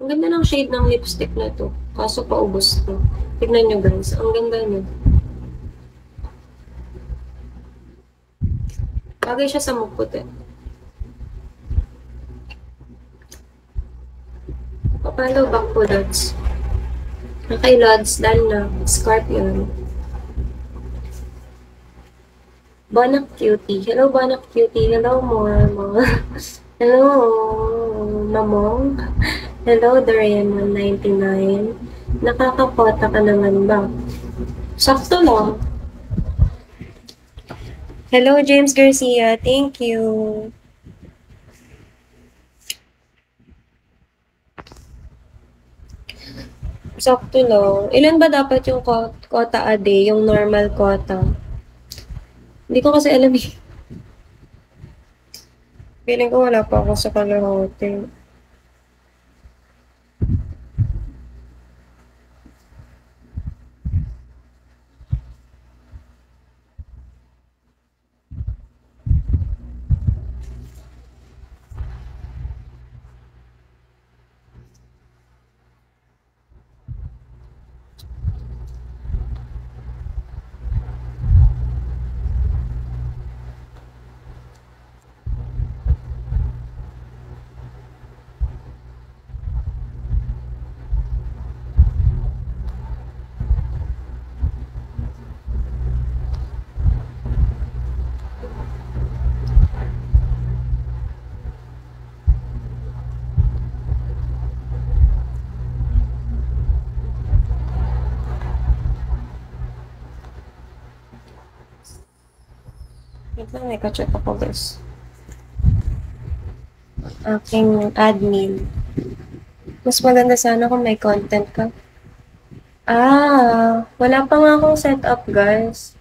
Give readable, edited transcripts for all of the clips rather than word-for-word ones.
Ang ganda ng shade ng lipstick na to. Kaso paubos to. Tignan nyo guys. Ang ganda nyo. Bagay siya sa mukputi. Papalo back po dots. Okay, Lods. Dahil na. Scorpion. Bonak Cutie. Hello, Bonak Cutie. Hello, more. Hello, Mamong. Hello, Dorian199. Nakakapota ka naman ba? Sakto lang. Hello, James Garcia. Thank you. Sakto lang. Ilan ba dapat yung quota a day? Yung normal quota? Hindi ko kasi alam eh. Feeling ko wala pa ako sa kalahati. Wait lang, may ka-check ako guys. Aking admin. Mas maganda sana kung may content ka. Wala pa nga akong setup guys.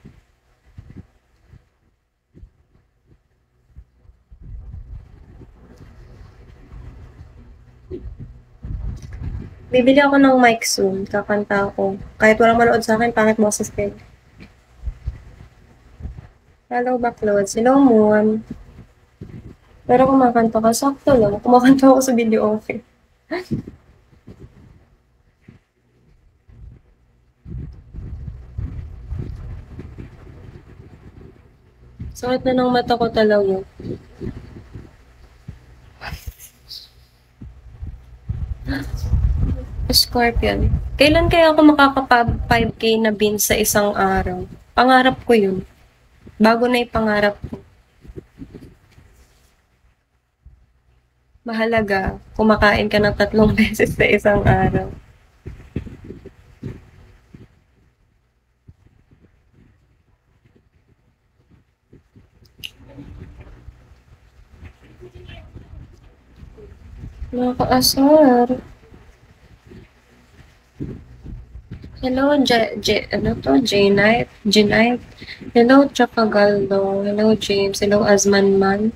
Bibili ako ng mic soon. Kakanta ako. Kahit walang manood sa akin, pangit boses ko. Hello, Backloads. Hello, Moon. Pero kumakanta ka, sakto lang. Kumakanta ako sa video okay. Sakit na ng mata ko talaga. Scorpion. Kailan kaya ako makaka-5K na bin sa isang araw? Pangarap ko yun. Bago na ipangarap ko. Mahalaga, kumakain ka ng 3 beses sa isang araw. Nakakaasar. Hello, J-Night. Hello, Chapagaldo. Hello, James. Hello, Azmanman.